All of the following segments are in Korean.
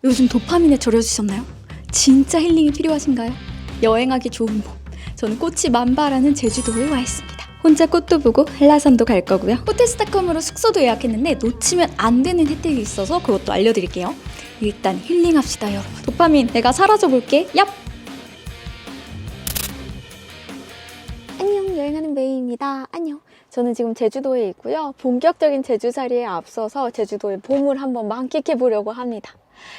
요즘 도파민에 절여지셨나요? 진짜 힐링이 필요하신가요? 여행하기 좋은 곳, 저는 꽃이 만발하는 제주도에 와 있습니다. 혼자 꽃도 보고 한라산도 갈 거고요. 호텔스타컴으로 숙소도 예약했는데 놓치면 안 되는 혜택이 있어서 그것도 알려드릴게요. 일단 힐링합시다 여러분. 도파민 내가 사라져 볼게. 얍! 안녕, 여행하는 메이입니다. 안녕. 저는 지금 제주도에 있고요. 본격적인 제주살이에 앞서서 제주도의 봄을 한번 만끽해 보려고 합니다.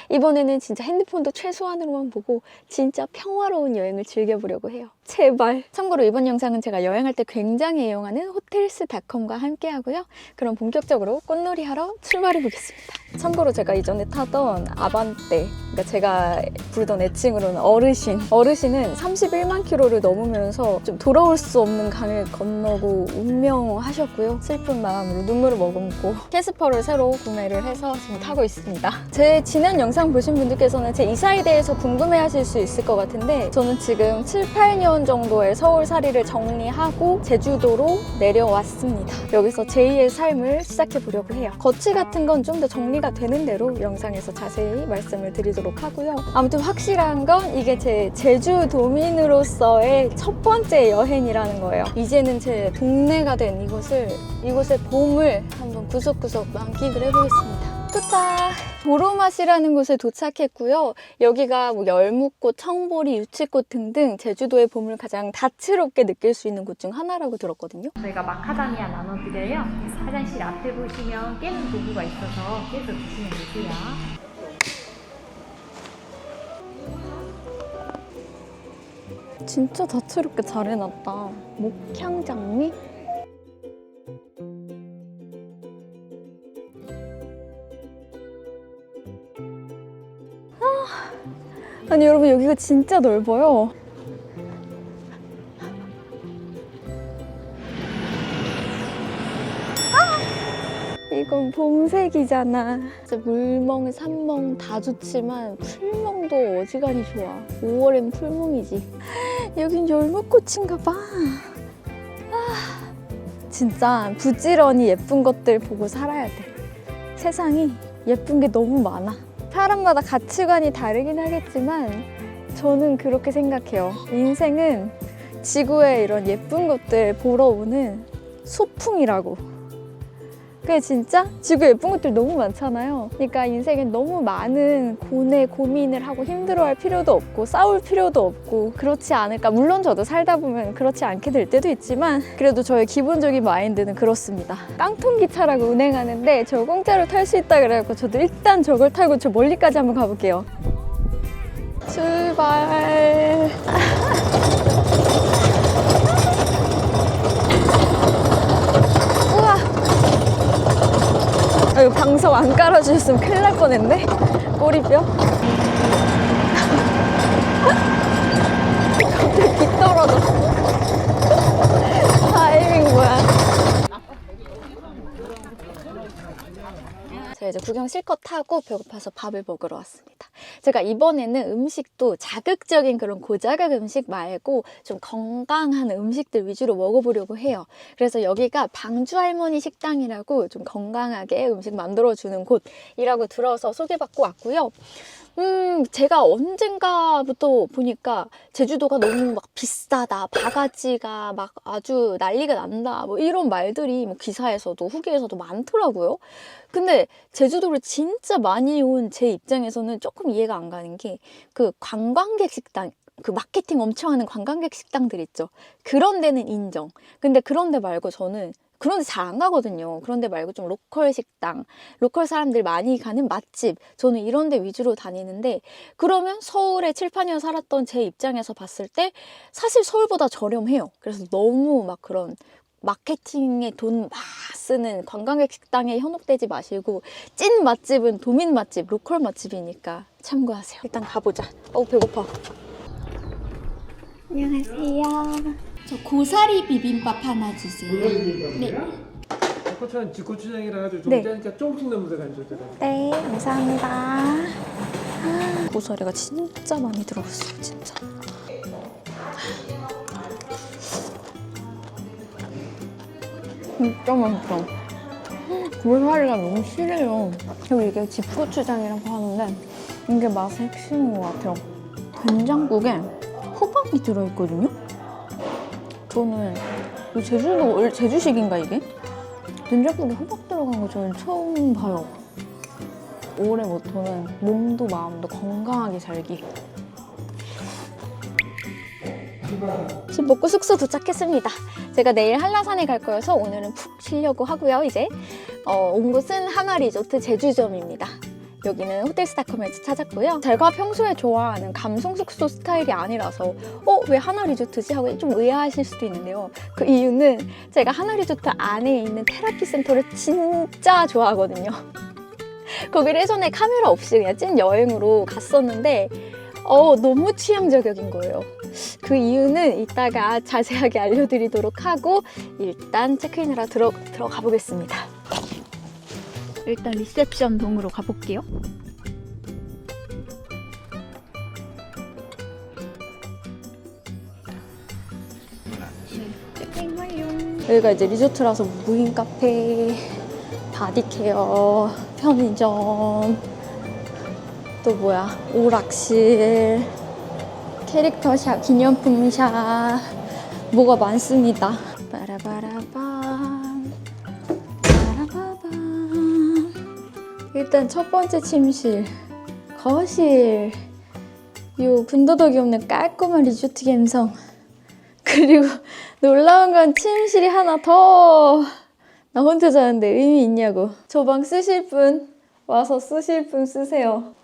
이번에는 진짜 핸드폰도 최소한으로만 보고 진짜 평화로운 여행을 즐겨보려고 해요. 제발! 참고로 이번 영상은 제가 여행할 때 굉장히 애용하는 호텔스닷컴과 함께 하고요. 그럼 본격적으로 꽃놀이 하러 출발해 보겠습니다. 참고로 제가 이전에 타던 아반떼, 그러니까 제가 부르던 애칭으로는 어르신은 31만 킬로를 넘으면서 좀 돌아올 수 없는 강을 건너고 운명하셨고요. 슬픈 마음으로 눈물을 머금고 캐스퍼를 새로 구매를 해서 지금 타고 있습니다. 제 지난 영상 보신 분들께서는 제 이사에 대해서 궁금해하실 수 있을 것 같은데, 저는 지금 7, 8년 정도의 서울살이를 정리하고 제주도로 내려왔습니다. 여기서 제2의 삶을 시작해 보려고 해요. 거치 같은 건 좀 더 정리가 되는 대로 영상에서 자세히 말씀을 드리도록 하고요. 아무튼 확실한 건 이게 제 제주도민으로서의 첫 번째 여행이라는 거예요. 이제는 제 동네가 된 이곳의 봄을 한번 구석구석 만끽을 해보겠습니다. 도착! 도로맛이라는 곳에 도착했고요. 여기가 뭐 열무꽃, 청보리, 유치꽃 등등 제주도의 봄을 가장 다채롭게 느낄 수 있는 곳 중 하나라고 들었거든요. 저희가 마카다미아 나눠드려요. 화장실 앞에 보시면 깨는 도구가 있어서 깨서 드시면 되세요. 진짜 다채롭게 잘 해놨다. 목향장미? 아니 여러분, 여기가 진짜 넓어요. 이건 봄색이잖아. 진짜 물멍, 산멍 다 좋지만 풀멍도 어지간히 좋아. 5월엔 풀멍이지. 여긴 열무꽃인가 봐. 진짜 부지런히 예쁜 것들 보고 살아야 돼. 세상이 예쁜 게 너무 많아. 사람마다 가치관이 다르긴 하겠지만 저는 그렇게 생각해요. 인생은 지구에 이런 예쁜 것들 보러 오는 소풍이라고. 그게 진짜 지구에 예쁜 것들 너무 많잖아요. 그러니까 인생엔 너무 많은 고민을 하고 힘들어할 필요도 없고 싸울 필요도 없고 그렇지 않을까. 물론 저도 살다 보면 그렇지 않게 될 때도 있지만 그래도 저의 기본적인 마인드는 그렇습니다. 깡통기차라고 운행하는데 저 공짜로 탈 수 있다 그래갖고 저도 일단 저걸 타고 저 멀리까지 한번 가볼게요. 출발. 이거 방석 안 깔아주셨으면 큰일 날 뻔했네. 꼬리뼈. 갑자기 기 떨어졌어. 타이밍 뭐야. 제가 이제 구경 실컷 하고 배고파서 밥을 먹으러 왔습니다. 제가 이번에는 음식도 자극적인 그런 고자극 음식 말고 좀 건강한 음식들 위주로 먹어보려고 해요. 그래서 여기가 방주 할머니 식당이라고 좀 건강하게 음식 만들어주는 곳이라고 들어서 소개받고 왔고요. 제가 언젠가부터 보니까 제주도가 너무 막 비싸다, 바가지가 막 아주 난리가 난다, 뭐 이런 말들이 뭐 기사에서도 후기에서도 많더라고요. 근데 제주도를 진짜 많이 온 제 입장에서는 조금 이해가 안 가는 게 그 관광객 식당, 그 마케팅 엄청 하는 관광객 식당들 있죠. 그런 데는 인정. 근데 그런 데 말고 저는 그런 데 잘 안 가거든요. 그런 데 말고 좀 로컬 식당, 로컬 사람들 많이 가는 맛집, 저는 이런 데 위주로 다니는데, 그러면 서울에 7, 8년 살았던 제 입장에서 봤을 때 사실 서울보다 저렴해요. 그래서 너무 막 그런 마케팅에 돈 막 쓰는 관광객 식당에 현혹되지 마시고 찐 맛집은 도민 맛집, 로컬 맛집이니까 참고하세요. 일단 가보자. 배고파. 안녕하세요. 저 고사리 비빔밥 하나 주세요. 네. 고추장 고추장이라 가지고 좀 네. 짜니까 조금씩 넣으면 들어가죠. 네, 감사합니다. 고사리가 진짜 많이 들어갔어요, 진짜. 진짜 맛있어. 고사리가 너무 실해요. 그리고 이게 집고추장이라고 하는데 이게 맛의 핵심인 것 같아요. 된장국에 호박이 들어있거든요? 저는 이 제주식인가 이게? 된장국에 호박 들어간 거 저는 처음 봐요. 올해 모토는 몸도 마음도 건강하게 살기. 집 먹고 숙소 도착했습니다. 제가 내일 한라산에 갈 거여서 오늘은 푹 쉬려고 하고요. 이제 온 곳은 하마리조트 제주점입니다. 여기는 호텔스타컴에서 찾았고요. 제가 평소에 좋아하는 감성 숙소 스타일이 아니라서 왜 하나리조트지? 하고 좀 의아하실 수도 있는데요. 그 이유는 제가 하나리조트 안에 있는 테라피 센터를 진짜 좋아하거든요. 거기를 예전에 카메라 없이 그냥 찐 여행으로 갔었는데 너무 취향 저격인 거예요. 그 이유는 이따가 자세하게 알려드리도록 하고 일단 체크인을 하러 들어가 보겠습니다. 일단 리셉션 동으로 가볼게요. 체크인 완료. 여기가 이제 리조트라서 무인 카페, 바디케어, 편의점, 또 뭐야, 오락실, 캐릭터샵, 기념품샵, 뭐가 많습니다. 빠라바라밤, 빠라바밤. 일단 첫 번째 침실, 거실, 요 군더더기 없는 깔끔한 리조트 감성. 그리고 놀라운 건 침실이 하나 더. 나 혼자 자는데 의미 있냐고. 저 방 쓰실 분 와서 쓰실 분 쓰세요.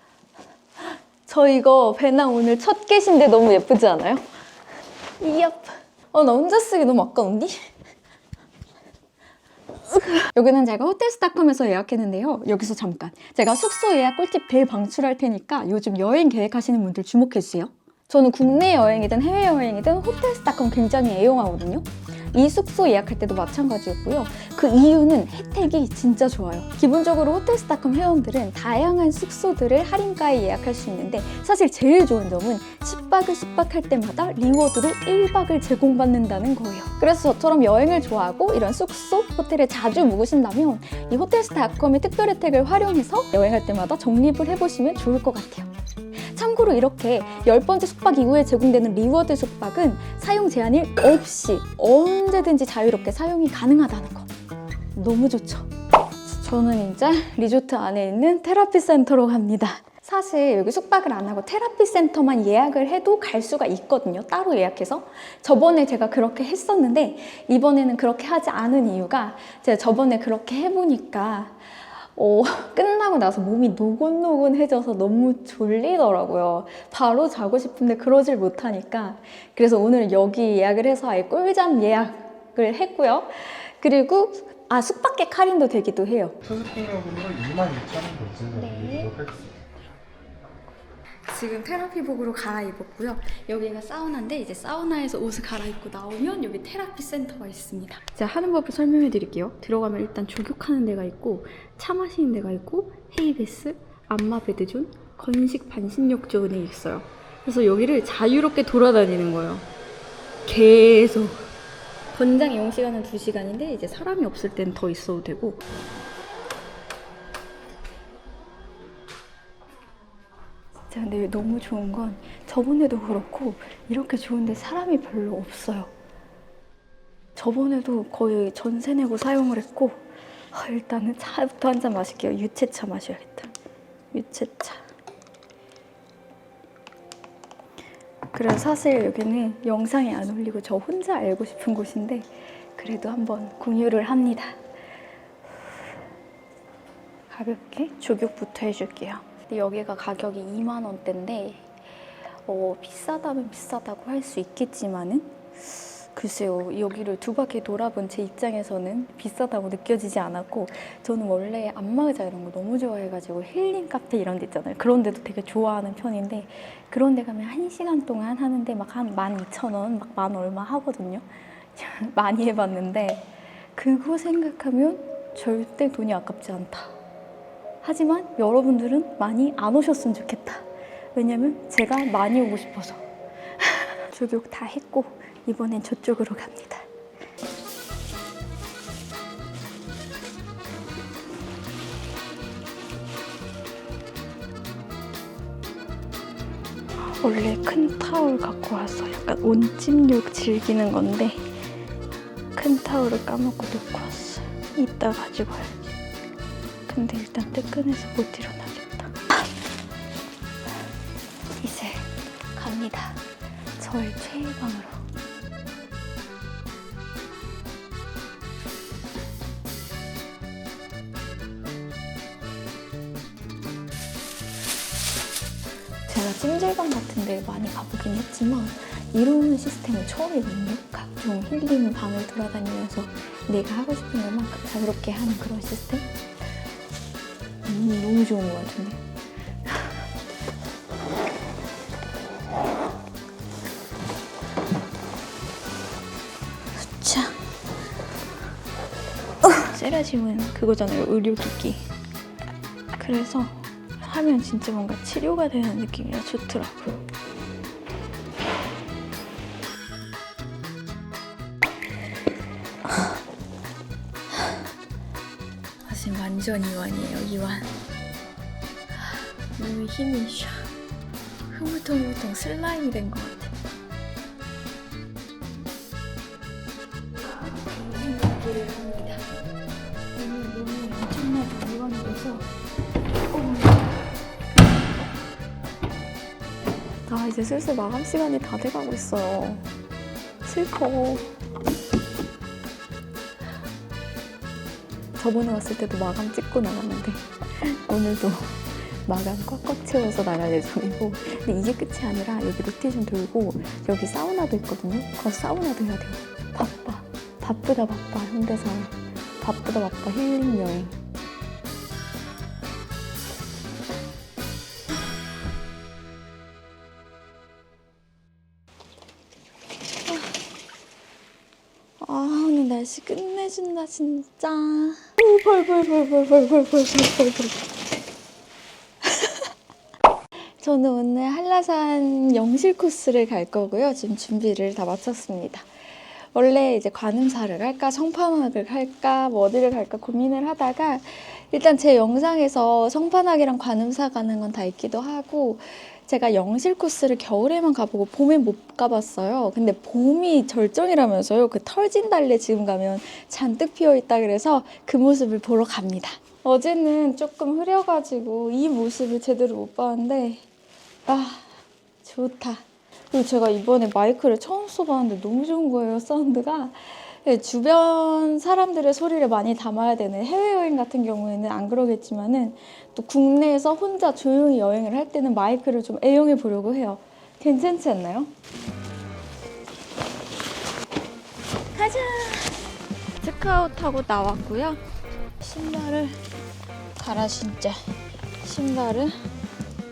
저 이거 배낭 오늘 첫 개신데 너무 예쁘지 않아요? 이얍. 나 혼자 쓰기 너무 아까운디? 여기는 제가 호텔스타컴에서 예약했는데요. 여기서 잠깐. 제가 숙소 예약 꿀팁 대방출할 테니까 요즘 여행 계획하시는 분들 주목해주세요. 저는 국내 여행이든 해외여행이든 호텔스타컴 굉장히 애용하거든요. 이 숙소 예약할 때도 마찬가지였고요. 그 이유는 혜택이 진짜 좋아요. 기본적으로 호텔스타컴 회원들은 다양한 숙소들을 할인가에 예약할 수 있는데 사실 제일 좋은 점은 10박을 숙박할 때마다 리워드로 1박을 제공받는다는 거예요. 그래서 저처럼 여행을 좋아하고 이런 숙소, 호텔에 자주 묵으신다면 이 호텔스타컴의 특별 혜택을 활용해서 여행할 때마다 적립을 해보시면 좋을 것 같아요. 참고로 이렇게 10번째 숙박 이후에 제공되는 리워드 숙박은 사용 제한일 없이 언제든지 자유롭게 사용이 가능하다는 거. 너무 좋죠? 저는 이제 리조트 안에 있는 테라피 센터로 갑니다. 사실 여기 숙박을 안 하고 테라피 센터만 예약을 해도 갈 수가 있거든요. 따로 예약해서. 저번에 제가 그렇게 했었는데 이번에는 그렇게 하지 않은 이유가 제가 저번에 그렇게 해보니까 끝나고 나서 몸이 노곤노곤해져서 너무 졸리더라고요. 바로 자고 싶은데 그러질 못하니까. 그래서 오늘 여기 예약을 해서 아예 꿀잠 예약을 했고요. 그리고 숙박객 할인도 되기도 해요. 수수증료금으로 22,000원 결제드리도록 하겠습니다. 지금 테라피복으로 갈아입었고요. 여기가 사우나인데 이제 사우나에서 옷을 갈아입고 나오면 여기 테라피 센터가 있습니다. 제가 하는 법을 설명해 드릴게요. 들어가면 일단 조격하는 데가 있고 차 마시는 데가 있고 헤이베스, 안마 베드존, 건식 반신욕 존이 있어요. 그래서 여기를 자유롭게 돌아다니는 거예요. 계속. 권장 이용 시간은 2시간인데 이제 사람이 없을 땐 더 있어도 되고. 진짜 근데 너무 좋은 건 저번에도 그렇고 이렇게 좋은데 사람이 별로 없어요. 저번에도 거의 전세 내고 사용을 했고 일단은 차부터 한 잔 마실게요. 유채차 마셔야겠다. 유채차. 그래서 사실 여기는 영상에 안 올리고 저 혼자 알고 싶은 곳인데 그래도 한번 공유를 합니다. 가볍게 조격부터 해줄게요. 여기가 가격이 2만 원대인데 비싸다면 비싸다고 할 수 있겠지만은 글쎄요, 여기를 두 바퀴 돌아본 제 입장에서는 비싸다고 느껴지지 않았고 저는 원래 안마의자 이런 거 너무 좋아해가지고 힐링 카페 이런 데 있잖아요. 그런 데도 되게 좋아하는 편인데 그런 데 가면 1시간 동안 하는데 막 한 12,000원, 막 만 얼마 하거든요. 많이 해봤는데 그거 생각하면 절대 돈이 아깝지 않다. 하지만 여러분들은 많이 안 오셨으면 좋겠다. 왜냐면 제가 많이 오고 싶어서. 조격 다 했고 이번엔 저쪽으로 갑니다. 원래 큰 타올 갖고 와서 약간 온찜욕 즐기는 건데 큰 타올을 까먹고 놓고 왔어요. 이따 가지고 와야지. 근데 일단 뜨끈해서 못 일어나겠다. 이제 갑니다. 저의 최애 방으로. 제가 찜질방 같은 데 많이 가보긴 했지만 이런 시스템은 처음이거든요. 각종 힐링 방을 돌아다니면서 내가 하고 싶은 것만큼 자유롭게 하는 그런 시스템? 너무 좋은 것 같은데. 자, 세라짐은 그거잖아요. 의료기기. 그래서 하면 진짜 뭔가 치료가 되는 느낌이라 좋더라고요. 사실 완전 이완이에요. 이완. 몸에 힘이 샥 흐물텅흐물텅 슬라임이 된 것 같아. 생각기를 합니다. 오늘 몸이 엄청나게 이완이 돼서 아, 이제 슬슬 마감 시간이 다 돼가고 있어요. 슬퍼. 저번에 왔을 때도 마감 찍고 나갔는데 오늘도 마감 꽉꽉 채워서 나갈 예정이고, 근데 이게 끝이 아니라 여기 로테이션 돌고 여기 사우나도 있거든요. 거기서 사우나도 해야 돼요. 바빠. 바쁘다 바빠. 현대사회. 바쁘다 바빠 힐링 여행. 아, 오늘 날씨 끝내준다 진짜. 벌벌벌벌벌벌벌벌벌. 저는 오늘 한라산 영실 코스를 갈 거고요. 지금 준비를 다 마쳤습니다. 원래 이제 관음사를 갈까 성판악을 갈까 뭐 어디를 갈까 고민을 하다가 일단 제 영상에서 성판악이랑 관음사 가는 건 다 있기도 하고, 제가 영실 코스를 겨울에만 가보고 봄에 못 가봤어요. 근데 봄이 절정이라면서요. 그 털진 달래 지금 가면 잔뜩 피어있다 그래서 그 모습을 보러 갑니다. 어제는 조금 흐려가지고 이 모습을 제대로 못 봤는데 아, 좋다. 그리고 제가 이번에 마이크를 처음 써봤는데 너무 좋은 거예요, 사운드가. 주변 사람들의 소리를 많이 담아야 되는 해외여행 같은 경우에는 안 그러겠지만은 또 국내에서 혼자 조용히 여행을 할 때는 마이크를 좀 애용해 보려고 해요. 괜찮지 않나요? 가자! 체크아웃하고 나왔고요. 신발을 갈아 신자. 신발은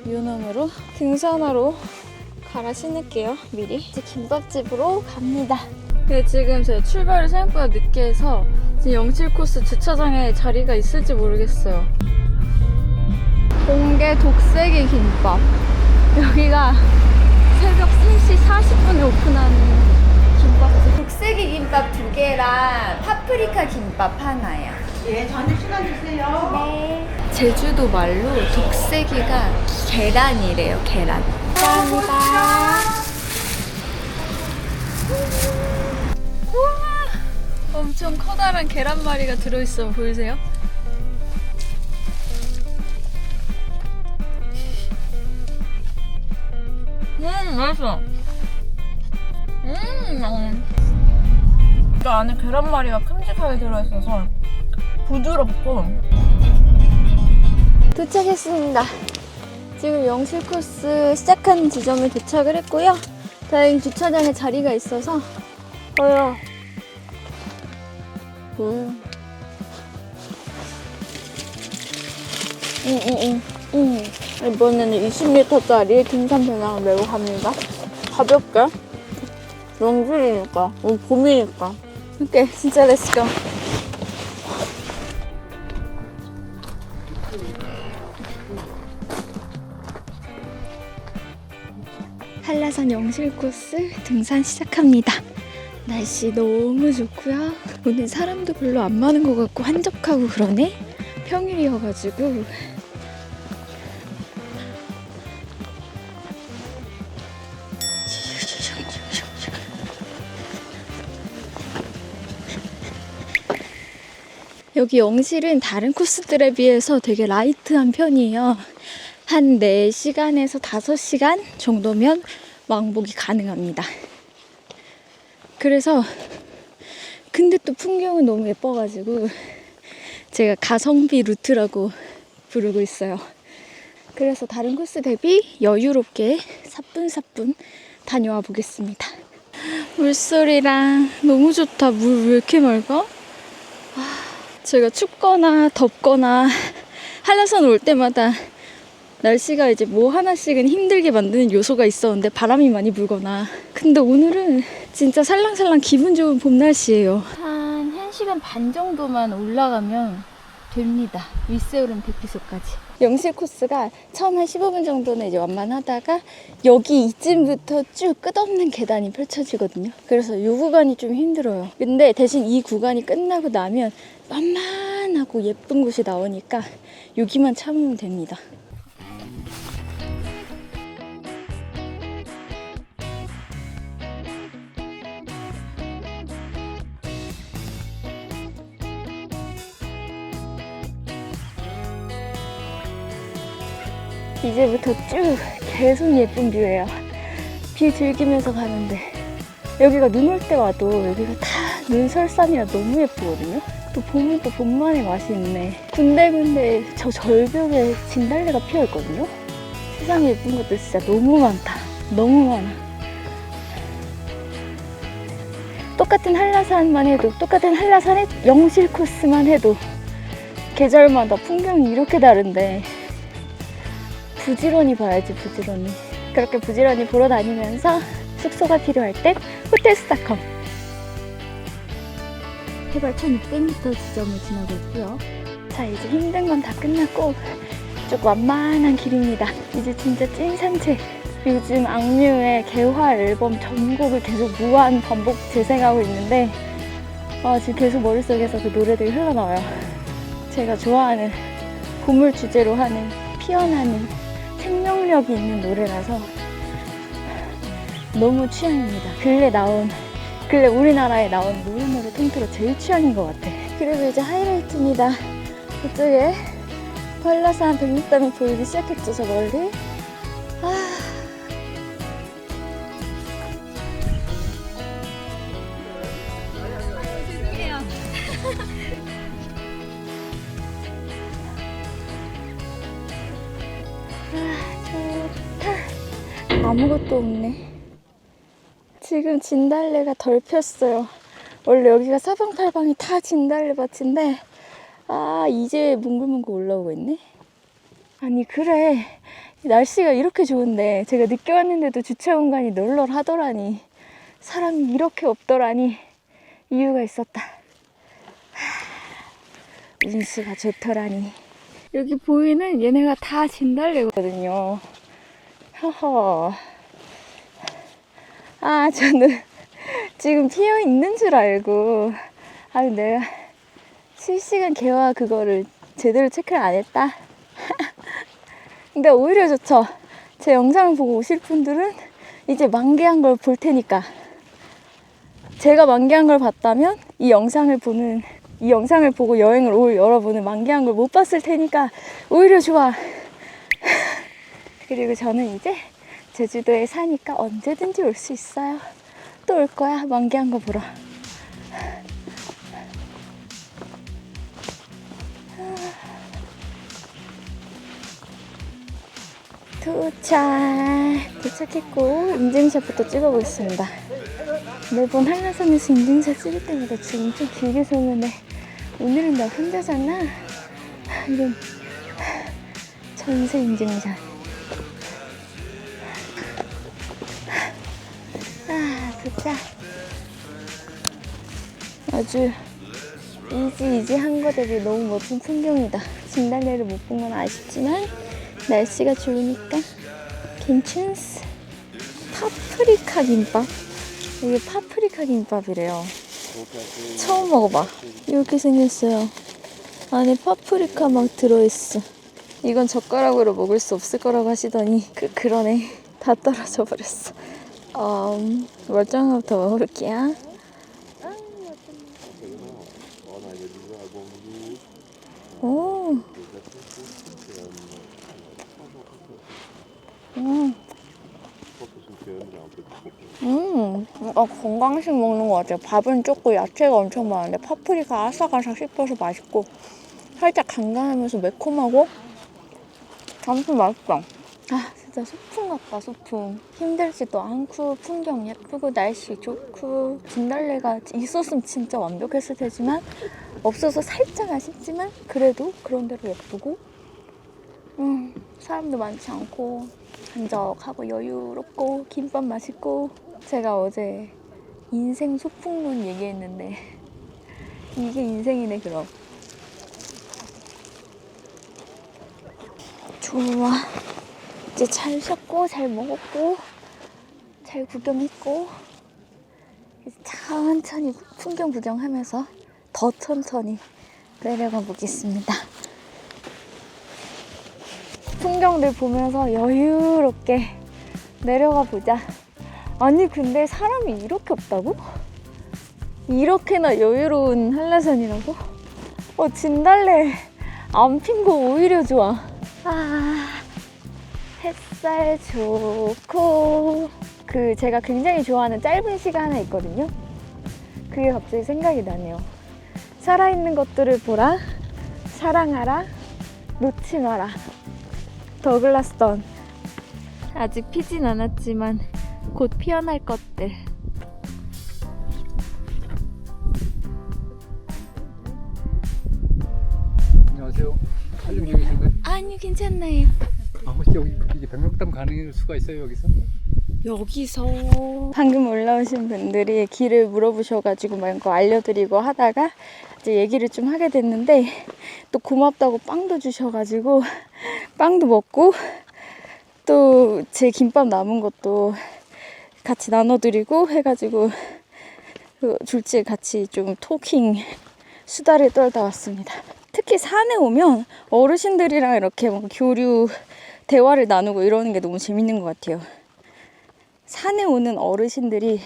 요놈으로 등산화로 갈아 신을게요. 미리. 이제 김밥집으로 갑니다. 네, 지금 제가 출발을 생각보다 늦게 해서 지금 영실 코스 주차장에 자리가 있을지 모르겠어요. 공개 독세기 김밥. 여기가 새벽 3시 40분에 오픈하는 김밥집. 독세기 김밥 2개랑 파프리카 김밥 하나요. 예, 저한테 시간 주세요. 네. 제주도 말로 독세기가 계란이래요, 계란. 감사합니다. 우와! 엄청 커다란 계란말이가 들어있어. 보이세요? 맛있어. 그 안에 계란말이가 큼직하게 들어있어서 부드럽고. 도착했습니다. 지금 영실 코스 시작하는 지점에 도착을 했고요. 다행히 주차장에 자리가 있어서 이번에는 20리터짜리 등산 배낭을 메고 갑니다. 가볍게. 명절이니까, 봄이니까. 오케이, 진짜 렛츠고. 한라산 영실 코스 등산 시작합니다. 날씨 너무 좋고요. 오늘 사람도 별로 안 많은 것 같고 한적하고 그러네? 평일이어가지고. 여기 영실은 다른 코스들에 비해서 되게 라이트한 편이에요. 한 4시간에서 5시간 정도면 왕복이 가능합니다. 그래서 근데 또 풍경은 너무 예뻐가지고 제가 가성비 루트라고 부르고 있어요. 그래서 다른 코스 대비 여유롭게 사뿐사뿐 다녀와 보겠습니다. 물소리랑 너무 좋다. 물 왜 이렇게 맑아? 제가 춥거나 덥거나 한라산 올 때마다 날씨가 이제 뭐 하나씩은 힘들게 만드는 요소가 있었는데 바람이 많이 불거나. 근데 오늘은 진짜 살랑살랑 기분 좋은 봄 날씨예요. 한 1시간 반 정도만 올라가면 됩니다. 윗세오름 대피소까지. 영실 코스가 처음 한 15분 정도는 이제 완만하다가 여기 이쯤부터 쭉 끝없는 계단이 펼쳐지거든요. 그래서 이 구간이 좀 힘들어요. 근데 대신 이 구간이 끝나고 나면 완만하고 예쁜 곳이 나오니까 여기만 참으면 됩니다. 이제부터 쭉 계속 예쁜 뷰예요. 비 즐기면서 가는데 여기가 눈 올 때 와도 여기가 다 눈설산이라 너무 예쁘거든요. 또 봄은 또 봄만의 맛이 있네. 군데군데 저 절벽에 진달래가 피어있거든요. 세상에 예쁜 것도 진짜 너무 많다. 너무 많아. 똑같은 한라산만 해도, 똑같은 한라산의 영실 코스만 해도 계절마다 풍경이 이렇게 다른데 부지런히 봐야지, 부지런히. 그렇게 부지런히 보러 다니면서 숙소가 필요할 땐 호텔스닷컴. 해발 1600m 지점을 지나고 있고요. 자, 이제 힘든 건 다 끝났고 쭉 완만한 길입니다. 이제 진짜 찐 산책. 요즘 악뮤의 개화 앨범 전곡을 계속 무한 반복 재생하고 있는데 지금 계속 머릿속에서 그 노래들이 흘러나와요. 제가 좋아하는 봄을 주제로 하는 피어나는 생명력이 있는 노래라서 너무 취향입니다. 근래 우리나라에 나온 노래 통틀어 제일 취향인 것 같아. 그리고 이제 하이라이트입니다. 그쪽에 한라산 백록담이 보이기 시작했죠, 저 멀리. 좋다. 아무것도 없네. 지금 진달래가 덜 폈어요. 원래 여기가 사방팔방이 다 진달래 밭인데 이제 몽글몽글 올라오고 있네. 아니 그래, 날씨가 이렇게 좋은데 제가 늦게 왔는데도 주차 공간이 널널하더라니, 사람이 이렇게 없더라니 이유가 있었다. 운수가 좋더라니. 여기 보이는 얘네가 다 진달래거든요. 허허. 저는 지금 피어 있는 줄 알고 내가 실시간 개화 그거를 제대로 체크를 안 했다. 근데 오히려 좋죠. 제 영상을 보고 오실 분들은 이제 만개한 걸 볼 테니까. 제가 만개한 걸 봤다면 이 영상을 보고 여행을 올 여러분은 만개한 걸 못 봤을 테니까 오히려 좋아. 그리고 저는 이제 제주도에 사니까 언제든지 올 수 있어요. 또 올 거야, 만개한 거 보러. 도착했고 인증샷부터 찍어보겠습니다. 매번 한라산에서 인증샷 찍을 때마다 지금 좀 길게 서는데 오늘은 나 혼자잖아. 이런 전세 인증샷. 도착. 아주 이지한 거 대비 너무 멋진 풍경이다. 진달래를 못 본 건 아쉽지만 날씨가 좋으니까 괜찮스. 파프리카 김밥. 이게 파프리카 김밥이래요. 처음 먹어봐. 이렇게 생겼어요. 안에 파프리카 막 들어있어. 이건 젓가락으로 먹을 수 없을 거라고 하시더니 그러네. 다 떨어져 버렸어. 멀쩡한 것부터 먹어볼게요. 오. 건강식 먹는 것 같아요. 밥은 적고 야채가 엄청 많은데 파프리카 아삭아삭 씹혀서 맛있고 살짝 간간하면서 매콤하고 아무튼 맛있다. 아 진짜 소풍 같다 소풍. 힘들지도 않고 풍경 예쁘고 날씨 좋고 진달래가 있었으면 진짜 완벽했을 테지만 없어서 살짝 아쉽지만 그래도 그런대로 예쁘고 사람도 많지 않고 한적하고 여유롭고 김밥 맛있고. 제가 어제 인생 소풍론 얘기했는데 이게 인생이네 그럼. 좋아. 이제 잘 쉬었고 잘 먹었고 잘 구경했고 이제 천천히 풍경 구경하면서 더 천천히 내려가 보겠습니다. 풍경들 보면서 여유롭게 내려가 보자. 아니 근데 사람이 이렇게 없다고? 이렇게나 여유로운 한라산이라고? 진달래 안 핀 거 오히려 좋아. 햇살 좋고 제가 굉장히 좋아하는 짧은 시가 하나 있거든요. 그게 갑자기 생각이 나네요. 살아있는 것들을 보라, 사랑하라, 놓지 마라. 더글라스 던. 아직 피진 않았지만 곧 피어날 것들. 안녕하세요. 촬영 중이신가요? 아니 괜찮나요. 혹시 여기 이제 백록담 가는 수가 있어요 여기서? 여기서 방금 올라오신 분들이 길을 물어보셔가지고 막 알려드리고 하다가 이제 얘기를 좀 하게 됐는데 또 고맙다고 빵도 주셔가지고 빵도 먹고 또 제 김밥 남은 것도 같이 나눠드리고 해가지고 둘째 같이 좀 토킹 수다를 떨다 왔습니다. 특히 산에 오면 어르신들이랑 이렇게 뭐 교류 대화를 나누고 이러는 게 너무 재밌는 것 같아요. 산에 오는 어르신들이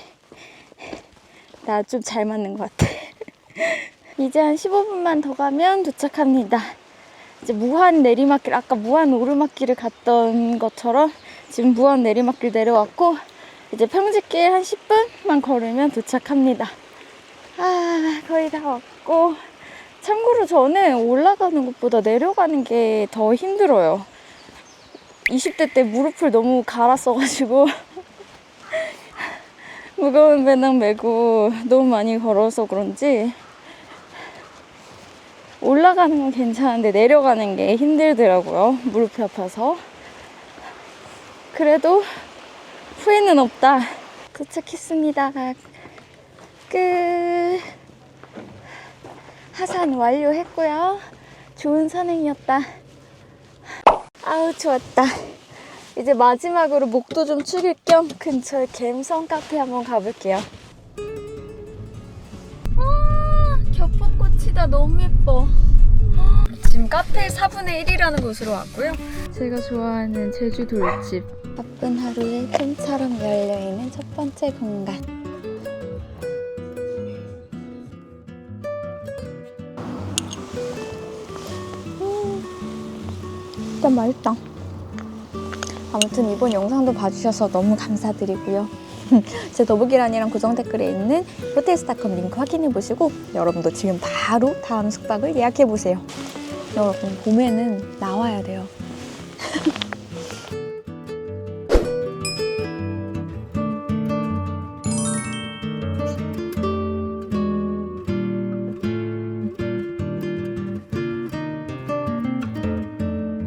나 좀 잘 맞는 것 같아. 이제 한 15분만 더 가면 도착합니다. 이제 무한 내리막길, 아까 무한 오르막길을 갔던 것처럼 지금 무한 내리막길 내려왔고 이제 평지길 한 10분만 걸으면 도착합니다. 거의 다 왔고. 참고로 저는 올라가는 것보다 내려가는 게 더 힘들어요. 20대 때 무릎을 너무 갈았어가지고 무거운 배낭 메고 너무 많이 걸어서 그런지 올라가는 건 괜찮은데 내려가는 게 힘들더라고요. 무릎이 아파서. 그래도 후회는 없다. 도착했습니다. 끝. 하산 완료했고요. 좋은 산행이었다. 아우 좋았다. 이제 마지막으로 목도 좀 축일 겸 근처에 갬성 카페 한번 가볼게요. 겹벚꽃이다. 너무 예뻐. 지금 카페 4분의 1이라는 곳으로 왔고요. 제가 좋아하는 제주 돌집. 바쁜 하루에 꿈처럼 열려있는 첫 번째 공간. 일단 맛있다. 아무튼 이번 영상도 봐주셔서 너무 감사드리고요. 제 더보기란이랑 고정 댓글에 있는 호텔스닷컴 링크 확인해보시고 여러분도 지금 바로 다음 숙박을 예약해보세요. 여러분 봄에는 나와야 돼요.